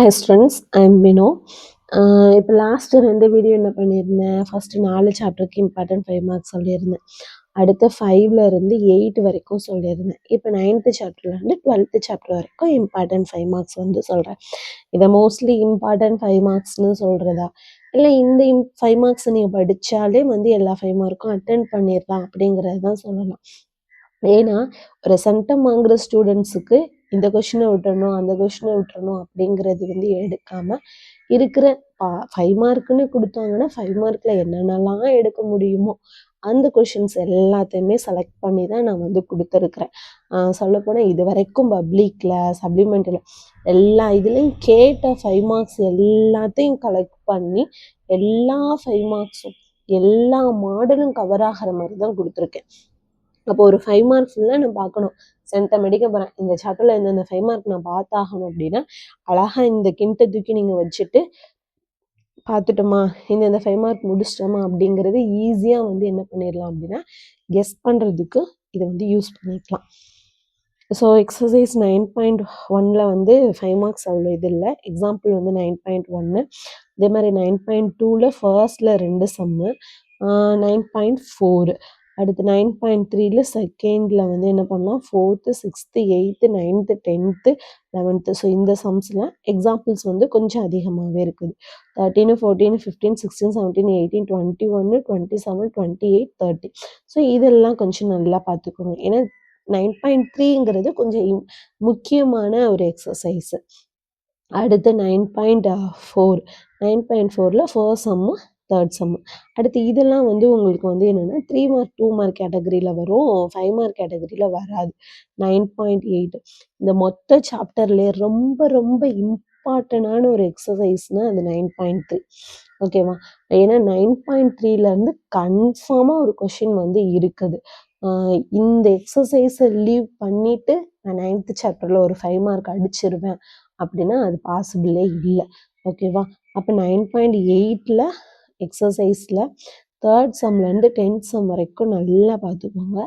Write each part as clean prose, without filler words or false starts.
Hi students, I am minnow. இப்போ last 2 video என்ன பண்ணியிருந்தேன், ஃபஸ்ட்டு 4 சாப்டருக்கு இம்பார்ட்டன்ட் 5 மார்க்ஸ் சொல்லியிருந்தேன். அடுத்து 5ல் இருந்து 8 வரைக்கும் சொல்லியிருந்தேன். இப்போ 9th சாப்டர்லேருந்து 12th சாப்டர் வரைக்கும் இம்பார்ட்டன்ட் 5 மார்க்ஸ் வந்து சொல்கிறேன். இதை மோஸ்ட்லி இம்பார்ட்டன்ட் 5 மார்க்ஸ்னு சொல்கிறதா, இல்லை இந்த 5 மார்க்ஸ் நீங்கள் படித்தாலே வந்து எல்லா 5 மார்க்கும் அட்டென்ட் பண்ணிடலாம் அப்படிங்கிறது தான் சொல்லலாம். ஏன்னா ஒரு சென்டம் வாங்குகிற ஸ்டூடெண்ட்ஸுக்கு இந்த கொஷினை விட்டுறணும் அந்த கொஷினை விட்டுறணும் அப்படிங்கிறது வந்து எடுக்காமல் இருக்கிற 5 மார்க்குன்னு கொடுத்தாங்கன்னா 5 மார்க்கில் என்னென்னலாம் எடுக்க முடியுமோ அந்த கொஷின்ஸ் எல்லாத்தையுமே செலக்ட் பண்ணி தான் நான் வந்து கொடுத்துருக்குறேன். சொல்லப்போனால் இது வரைக்கும் பப்ளிக்கில் சப்ளிமெண்ட்டில் எல்லா இதுலேயும் கேட்ட 5 மார்க்ஸ் எல்லாத்தையும் கலெக்ட் பண்ணி எல்லா 5 மார்க்ஸும் எல்லா மாடலும் கவர் ஆகிற மாதிரி தான் கொடுத்துருக்கேன். அப்போ ஒரு 5 மார்க் ஃபுல்லாக நான் பார்க்கணும். சென்டம் எடுக்க போகிறேன், இந்த சாப்டரில் இந்த 5 மார்க் நான் பார்த்தாகணும் அப்படின்னா அழகாக இந்த கிண்ட்டை தூக்கி நீங்கள் வச்சுட்டு பார்த்துட்டோமா, இந்த 5 மார்க் முடிச்சிட்டோமா அப்படிங்கிறது ஈஸியாக வந்து என்ன பண்ணிடலாம் அப்படின்னா கெஸ் பண்ணுறதுக்கு இதை வந்து யூஸ் பண்ணிக்கலாம். ஸோ எக்ஸசைஸ் 9.1 வந்து 5 மார்க்ஸ் அவ்வளோ இது இல்லை. எக்ஸாம்பிள் வந்து 9.1, அதே மாதிரி 9.2 ஃபர்ஸ்டில் 2 சம்மு, 9.4 அடுத்து 9.3 செகண்டில் வந்து என்ன பண்ணலாம், 4th 6th 8th 9th 10th 11th. So இந்த சம்ஸில் எக்ஸாம்பிள்ஸ் வந்து கொஞ்சம் அதிகமாகவே இருக்குது. 13 14 15 16 17 18 21 27 28 30. ஸோ இதெல்லாம் கொஞ்சம் நல்லா பார்த்துக்கோங்க. ஏன்னா 9.3ங்கிறது கொஞ்சம் முக்கியமான ஒரு எக்ஸசைஸு. அடுத்து 9.4 9.4ல் ஃபர்ஸ்ட் சம்மு தேர்ட் சம்மு. அடுத்து இதெல்லாம் வந்து உங்களுக்கு வந்து என்னென்னா 3 மார்க் 2 மார்க் கேட்டகரியில் வரும், 5 மார்க் கேட்டகரியில் வராது. 9.8 இந்த மொத்த சாப்டர்லேயே ரொம்ப ரொம்ப இம்பார்ட்டண்டான ஒரு எக்ஸசைஸ்னால் அது 9.3. ஓகேவா? ஏன்னா 9.3லேருந்து கன்ஃபார்மாக ஒரு கொஷின் வந்து இருக்குது. இந்த எக்ஸசைஸை லீவ் பண்ணிவிட்டு நான் 9th சாப்டரில் ஒரு 5 மார்க் அடிச்சிருவேன் அப்படின்னா அது பாசிபிளே இல்லை. ஓகேவா? அப்போ 9.8ல் எக்ஸசைஸில் தேர்ட் சம்லேருந்து 10th சம் வரைக்கும் நல்லா பார்த்துக்கோங்க.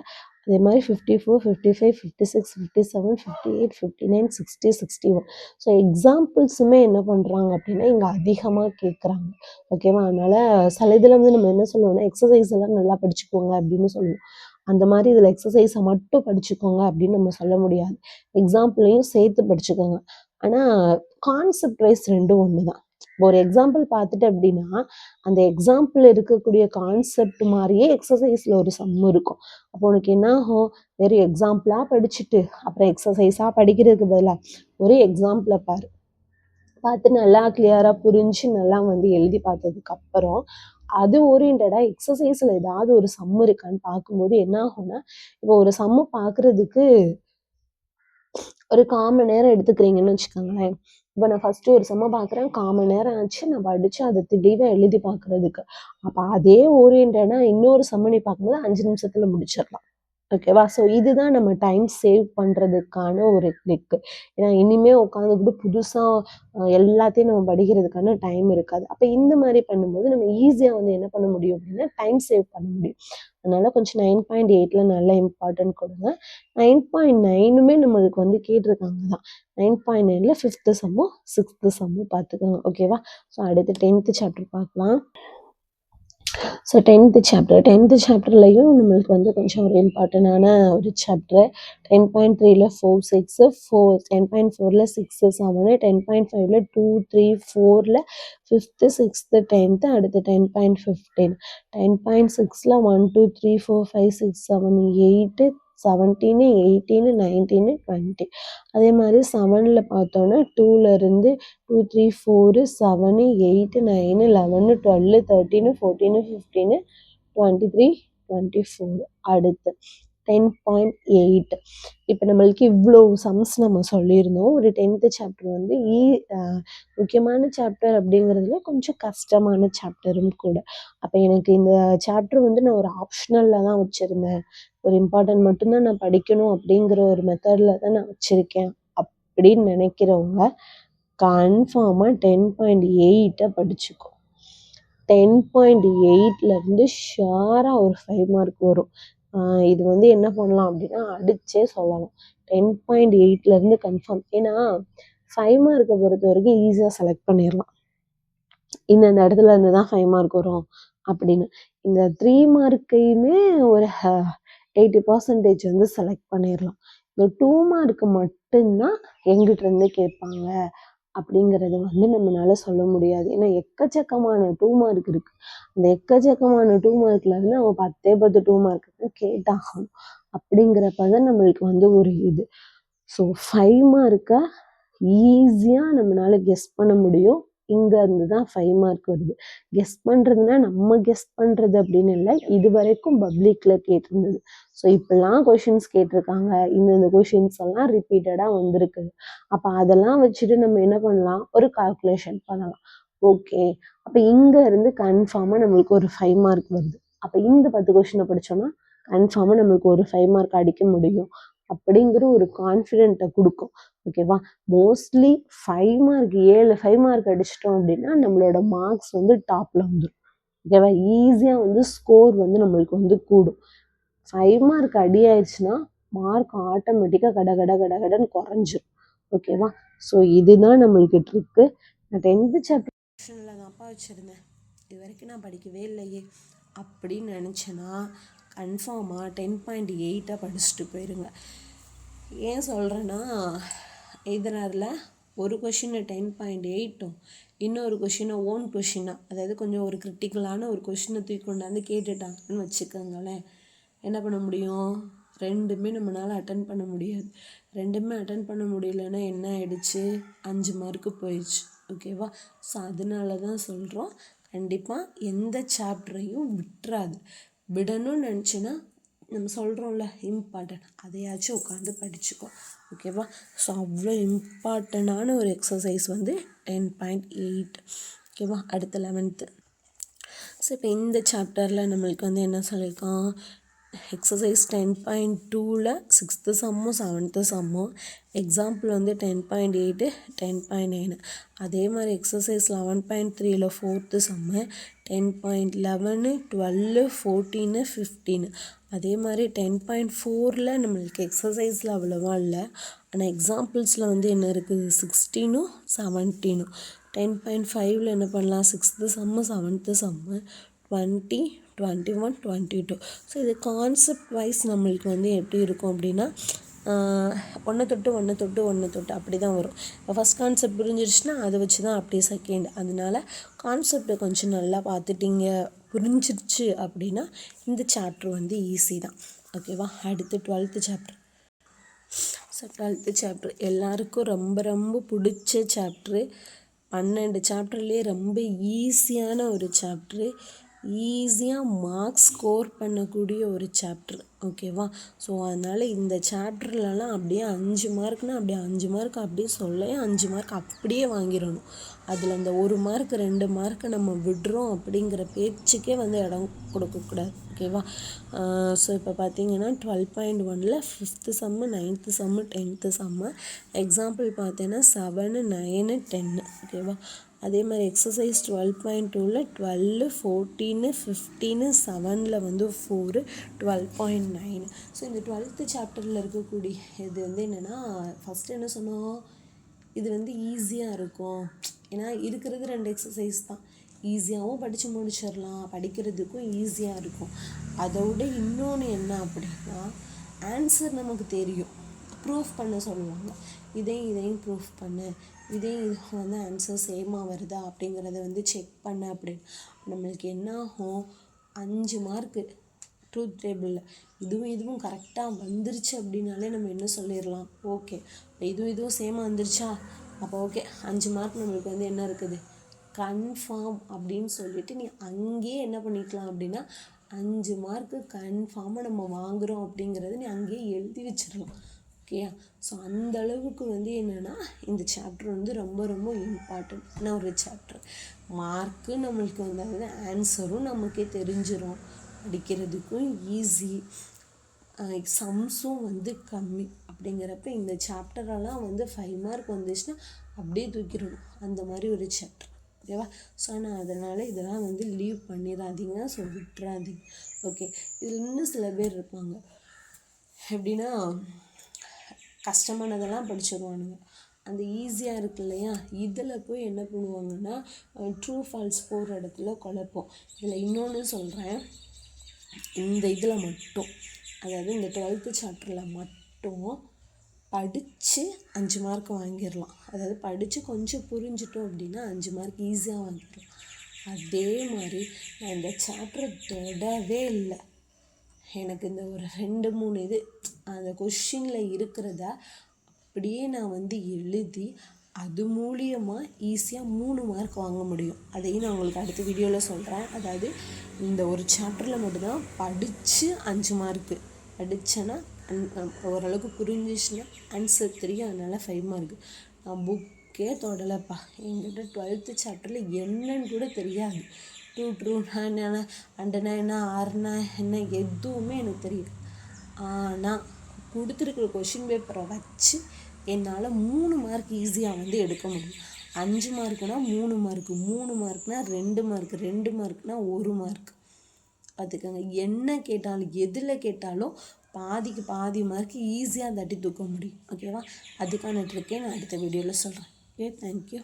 அதே மாதிரி 54 55 56 57 58 59 60 61. ஸோ எக்ஸாம்பிள்ஸுமே என்ன பண்ணுறாங்க அப்படின்னா இங்கே அதிகமாக கேட்குறாங்க. ஓகேவா? அதனால் சில இதில் வந்து நம்ம என்ன சொல்லுவோம்னா எக்ஸசைஸ் எல்லாம் நல்லா படிச்சுக்கோங்க அப்படின்னு சொல்லுவோம். அந்த மாதிரி இதில் எக்ஸசைஸை மட்டும் படிச்சுக்கோங்க அப்படின்னு நம்ம சொல்ல முடியாது. எக்ஸாம்பிளையும் சேர்த்து படிச்சுக்கோங்க. ஆனால் கான்செப்ட் வைஸ் ரெண்டும் ஒன்று தான். ஒரு எக்ஸாம்பிள் பார்த்துட்டு அப்படின்னா அந்த எக்ஸாம்பிள் இருக்கக்கூடிய கான்செப்ட் மாதிரியே எக்ஸசைஸில் ஒரு சம் இருக்கும். அப்போ உனக்கு என்ன ஆகும், வெறும் எக்ஸாம்பிளாக படிச்சுட்டு அப்புறம் எக்ஸசைஸாக படிக்கிறதுக்கு பதிலாக ஒரு எக்ஸாம்பிளை பார்த்து நல்லா கிளியராக புரிஞ்சு நல்லா வந்து எழுதி பார்த்ததுக்கப்புறம் அது ஓரியன்டாக எக்ஸசைஸில் ஏதாவது ஒரு சம் இருக்கான்னு பார்க்கும்போது என்ன ஆகும்னா, இப்போ ஒரு சம்மு பார்க்குறதுக்கு ஒரு 1/4 மணி நேரம் எடுத்துக்கிறீங்கன்னு வச்சுக்கோங்களேன். இப்போ நான் ஃபஸ்ட்டு ஒரு சம்மை பார்க்குறேன், 1/4 மணி நேரம் ஆச்சு நான் படித்து அதை தெளிவாக எழுதி பார்க்குறதுக்கு. அப்போ அதே ஓரியன்டாக இன்னொரு சம்மை நீ பார்க்கும்போது 5 நிமிஷத்தில் முடிச்சிடலாம். ஓகேவா? ஸோ இதுதான் நம்ம டைம் சேவ் பண்ணுறதுக்கான ஒரு ட்ரிக்கு. ஏன்னா இனிமேல் உட்காந்துக்கிட்டு புதுசாக எல்லாத்தையும் நம்ம படிக்கிறதுக்கான டைம் இருக்காது. அப்போ இந்த மாதிரி பண்ணும்போது நம்ம ஈஸியாக வந்து என்ன பண்ண முடியும் அப்படின்னா டைம் சேவ் பண்ண முடியும். அதனால் கொஞ்சம் 9.8ல் நல்லா இம்பார்ட்டன்ட் கொடுங்க. 9.9மே நம்மளுக்கு வந்து கேட்டிருக்காங்க தான். 9.9ல் 5th சம்மும் 6th சம்மும் பார்த்துக்கோங்க. ஓகேவா? ஸோ அடுத்து 10th சாப்டர் பார்க்கலாம். ஸோ 10th சாப்டர்லையும் நம்மளுக்கு வந்து கொஞ்சம் ஒரு இம்பார்ட்டண்டான ஒரு சாப்டர். 10.3ல் 4 6 4 10.4ல் 6 7 10.5ல் 2 3 4ல் 5th 6th 10th அடுத்து 10.15 10.6ல் 1 2 3 4 5 6 7 8 17 18 19 20. அதே மாதிரி 7ல் பார்த்தோன்னா 2லேருந்து 2 3 4 7 8 9 11 12 13 14 15 23 24. அடுத்து 10.8 இப்போ நம்மளுக்கு இவ்வளோ சம்ஸ் நம்ம சொல்லியிருந்தோம். ஒரு 10th சாப்டர் வந்து முக்கியமான சாப்டர் அப்படிங்கிறதுல கொஞ்சம் கஷ்டமான சாப்டரும் கூட. அப்போ எனக்கு இந்த சாப்டர் வந்து நான் ஒரு ஆப்ஷனலில் தான் வச்சுருந்தேன், ஒரு இம்பார்ட்டன்ட் மட்டும்தான் நான் படிக்கணும் அப்படிங்கிற ஒரு மெத்தடில் தான் நான் வச்சுருக்கேன் அப்படின்னு நினைக்கிறவங்க கன்ஃபார்மாக 10.8 படிச்சுக்கோ. 10.8லேருந்து ஷுவராக ஒரு 5 மார்க் வரும். இது வந்து என்ன பண்ணலாம் அப்படின்னா அடிச்சே சொல்லலாம். 10.8லேருந்து கன்ஃபார்ம். ஏன்னா 5 மார்க்கை பொறுத்த வரைக்கும் ஈஸியாக செலக்ட் பண்ணிடலாம். இந்த இடத்துல இருந்து தான் 5 மார்க் வரும் அப்படின்னு. இந்த 3 மார்க்கையுமே ஒரு 80% வந்து செலக்ட் பண்ணிடலாம். இந்த 2 மார்க்கு மட்டும்தான் எங்கிட்ட இருந்து கேட்பாங்க அப்படிங்கிறது வந்து நம்மளால சொல்ல முடியாது. ஏன்னா எக்கச்சக்கமான 2 மார்க் இருக்கு. அந்த எக்கச்சக்கமான 2 மார்க்ல இருந்து நம்ம 10 2 மார்க்கு கேட்டாகணும். அப்படிங்கிறப்பதான் நம்மளுக்கு வந்து ஒரு இது. ஸோ 5 மார்க்கை ஈஸியாக நம்மளால கெஸ் பண்ண முடியும். இங்க இருந்து தான் 5 மார்க் வருது. கெஸ் பண்றதுன்னா நம்ம கெஸ் பண்றது அப்படின்னு இல்லை, இது வரைக்கும் பப்ளிக்ல கேட்டிருந்தது. ஸோ இப்பெல்லாம் கொஷின்ஸ் கேட்டிருக்காங்க, இந்த கொஷின்ஸ் எல்லாம் ரிப்பீட்டடா வந்திருக்கு. அப்ப அதெல்லாம் வச்சுட்டு நம்ம என்ன பண்ணலாம், ஒரு கால்குலேஷன் பண்ணலாம். ஓகே, அப்ப இங்க இருந்து கன்ஃபார்மா நம்மளுக்கு ஒரு 5 மார்க் வருது. அப்ப இந்த 10 கொஷினை படிச்சோம்னா கன்ஃபார்மா நம்மளுக்கு ஒரு 5 மார்க் அடிக்க முடியும் அப்படிங்கிற ஒரு கான்ஃபிடென்ட்டை கொடுக்கும். ஓகேவா? மோஸ்ட்லி 5 மார்க் 5 மார்க் அடிச்சிட்டோம் அப்படின்னா நம்மளோட மார்க்ஸ் வந்து டாப்ல வந்துடும். ஓகேவா? ஈஸியா வந்து ஸ்கோர் வந்து நம்மளுக்கு வந்து கூடும். 5 மார்க் அடி ஆயிடுச்சுன்னா மார்க் ஆட்டோமேட்டிக்கா கடன்னு குறைஞ்சிரும். ஓகேவா? ஸோ இதுதான் நம்மளுக்கு ட்ரிக்கு. நான் 10th சாப்டர்ல தான்ப்பா வச்சிருந்தேன், இது வரைக்கும் நான் படிக்கவே இல்லையே அப்படின்னு நினச்சேன்னா கன்ஃபார்மாக 10.8 படிச்சுட்டு போயிருங்க. ஏன் சொல்கிறேன்னா, இதனால ஒரு கொஷினை 10.8ம் இன்னொரு கொஷினை ஓன் கொஷினாக, அதாவது கொஞ்சம் ஒரு கிரிட்டிக்கலான ஒரு கொஷினை தூக்கி கொண்டாந்து கேட்டுட்டாங்கன்னு வச்சுக்கோங்களேன், என்ன பண்ண முடியும்? ரெண்டுமே நம்மளால் அட்டன் பண்ண முடியாது. ரெண்டுமே அட்டன் பண்ண முடியலன்னா என்ன ஆயிடுச்சு? 5 மார்க்கு போயிடுச்சு. ஓகேவா? ஸோ அதனால தான் சொல்கிறோம், கண்டிப்பாக எந்த சாப்டரையும் விட்டுறாது. விடணும்னு நினச்சின்னா நம்ம சொல்கிறோம்ல இம்பார்ட்டன்ட், அதையாச்சும் உட்காந்து படிச்சுக்கோ. ஓகேவா? ஸோ அவ்வளோ இம்பார்ட்டண்டான ஒரு எக்ஸசைஸ் வந்து 10.8. ஓகேவா? அடுத்த 11th. ஸோ இப்போ இந்த சாப்டரில் நம்மளுக்கு வந்து என்ன சொல்லியிருக்கோம், எக்ஸசைஸ் 10.2ல் 6th சம்மும் 7th சம்மும், எக்ஸாம்பிள் வந்து 10.8 10.9. அதே மாதிரி எக்ஸசைஸ் 11.3ல் 4th சம்மு, 10.11 12 14 15. அதே மாதிரி 10.4ல் நம்மளுக்கு எக்ஸசைஸில் அவ்வளோவா இல்லை, ஆனால் எக்ஸாம்பிள்ஸில் வந்து என்ன இருக்குது, 16 17. 10.5ல் என்ன பண்ணலாம், 6th சம்மு 7th சம்மு, 20 21 22. ஸோ இது கான்செப்ட் வைஸ் நம்மளுக்கு வந்து எப்படி இருக்கும் அப்படின்னா, ஒன்று தொட்டு அப்படி தான் வரும். இப்போ ஃபஸ்ட் கான்செப்ட் புரிஞ்சிருச்சுன்னா அதை வச்சு தான் அப்படியே செகண்ட். அதனால கான்செப்டை கொஞ்சம் நல்லா பார்த்துட்டிங்க, புரிஞ்சிருச்சு அப்படின்னா இந்த சாப்டர் வந்து ஈஸி தான். ஓகேவா? அடுத்து 12th chapter. So 12th chapter எல்லாருக்கும் ரொம்ப ரொம்ப பிடிச்ச சாப்டரு. 12 சாப்டர்லேயே ரொம்ப ஈஸியான ஒரு சாப்டரு, ஈஸியாக மார்க்ஸ் ஸ்கோர் பண்ணக்கூடிய ஒரு சாப்டர். ஓகேவா? ஸோ அதனால் இந்த சாப்டர்லலாம் அப்படியே 5 மார்க்னால் அப்படியே 5 மார்க் அப்படியே சொல்ல 5 மார்க் அப்படியே வாங்கிடணும். அதில் அந்த 1 மார்க் 2 மார்க்கை நம்ம விடுறோம் அப்படிங்கிற பேச்சுக்கே வந்து இடம் கொடுக்கக்கூடாது. ஓகேவா? ஸோ இப்போ பார்த்தீங்கன்னா 12.1ல் 5th சம்மு 9th சம்மு 10th சம்மு, எக்ஸாம்பிள் பார்த்தீங்கன்னா 7 9 10. ஓகேவா? அதே மாதிரி எக்ஸசைஸ் 12.2ல் 12 14 15 7ல் வந்து 4 12.9. ஸோ இந்த 12th சாப்டரில் இருக்கக்கூடிய இது வந்து என்னென்னா, ஃபஸ்ட்டு என்ன சொன்னோம், இது வந்து ஈஸியாக இருக்கும். ஏன்னா இருக்கிறது 2 எக்ஸசைஸ் தான், ஈஸியாகவும் படித்து முடிச்சிடலாம், படிக்கிறதுக்கும் ஈஸியாக இருக்கும். அதோட இன்னொன்று என்ன அப்படின்னா, ஆன்சர் நமக்கு தெரியும், ப்ரூஃப் பண்ண சொல்லுவாங்க, இதையும் ப்ரூஃப் பண்ணு, இது வந்து ஆன்சர் சேமாக வருதா அப்படிங்கிறத வந்து செக் பண்ண அப்படின்னு. நம்மளுக்கு என்ன ஆகும், 5 மார்க்கு ட்ரூத் டேபிளில் இதுவும் கரெக்டாக வந்துருச்சு அப்படின்னாலே நம்ம என்ன சொல்லிடலாம், ஓகே இதுவும் சேமாக வந்துருச்சா, அப்போ ஓகே 5 மார்க் நம்மளுக்கு வந்து என்ன இருக்குது, கன்ஃபார்ம் அப்படின்னு சொல்லிட்டு நீ அங்கேயே என்ன பண்ணிக்கலாம் அப்படின்னா 5 மார்க்கு கன்ஃபார்மாக நம்ம வாங்குகிறோம் அப்படிங்கிறது நீ அங்கேயே எழுதி வச்சிடலாம். ஓகேயா? ஸோ அந்த அளவுக்கு வந்து என்னென்னா இந்த சாப்டர் வந்து ரொம்ப ரொம்ப இம்பார்ட்டண்ட்டான ஒரு சாப்டர். மார்க்கு நம்மளுக்கு வந்தால் ஆன்சரும் நமக்கே தெரிஞ்சிடும், படிக்கிறதுக்கும் ஈஸி, சம்ஸும் வந்து கம்மி. அப்படிங்கிறப்ப இந்த சாப்டரெல்லாம் வந்து 5 மார்க் வந்துச்சுன்னா அப்படியே தூக்கிடணும், அந்த மாதிரி ஒரு சாப்டர். ஓகேவா? ஸோ நான் அதனால் இதெல்லாம் வந்து லீவ் பண்ணிடாதீங்க, ஸோ விட்டுறாதீங்க. ஓகே, இதில் இன்னும் சில பேர் இருப்பாங்க எப்படின்னா, கஷ்டமானதெல்லாம் படிச்சிடுவானுங்க, அந்த ஈஸியாக இருக்கு இல்லையா, இதில் போய் என்ன பண்ணுவாங்கன்னா ட்ரூ ஃபால்ஸ் போகிற இடத்துல குழப்பம். இதில் இன்னொன்று சொல்கிறேன், இந்த இதில் மட்டும், அதாவது இந்த 12th சாப்டரில் மட்டும் படித்து 5 மார்க் வாங்கிடலாம். அதாவது படித்து கொஞ்சம் புரிஞ்சிட்டோம் அப்படின்னா 5 மார்க் ஈஸியாக வாங்கிடலாம். அதே மாதிரி நான் இந்த சாப்டரை தொடவே இல்லை. எனக்கு இந்த ஒரு 2-3 இது அந்த கொஷினில் இருக்கிறத அப்படியே நான் வந்து எழுதி அது மூலியமாக ஈஸியாக 3 மார்க் வாங்க முடியும். அதையும் நான் உங்களுக்கு அடுத்த வீடியோவில் சொல்கிறேன். அதாவது இந்த ஒரு சாப்டரில் மட்டும்தான் படித்து 5 மார்க்கு படித்தேன்னா ஓரளவுக்கு புரிஞ்சிச்சுன்னா ஆன்சர் தெரியும், அதனால் 5 மார்க்கு. நான் புக்கே தொடலைப்பா. என்கிட்ட 12th சாப்டரில் என்னன்னு கூட தெரியாது. ட்ரூனா என்ன, அண்டனா என்ன, ஆறுனா என்ன, எதுவுமே எனக்கு தெரியும். ஆனால் கொடுத்துருக்குற கொஷின் பேப்பரை வச்சு என்னால் 3 மார்க் ஈஸியாக வந்து எடுக்க முடியும். 5 மார்க்குனா 3 மார்க்கு, 3 மார்க்னா 2 மார்க்கு, 2 மார்க்னா 1 மார்க். பார்த்துக்கோங்க, என்ன கேட்டாலும் எதில் கேட்டாலும் பாதிக்கு பாதி மார்க் ஈஸியாக தட்டி தூக்க முடியும். ஓகேவா? அதுக்கான ட்ரிக்கே நான் அடுத்த வீடியோவில் சொல்கிறேன். Okay, thank you.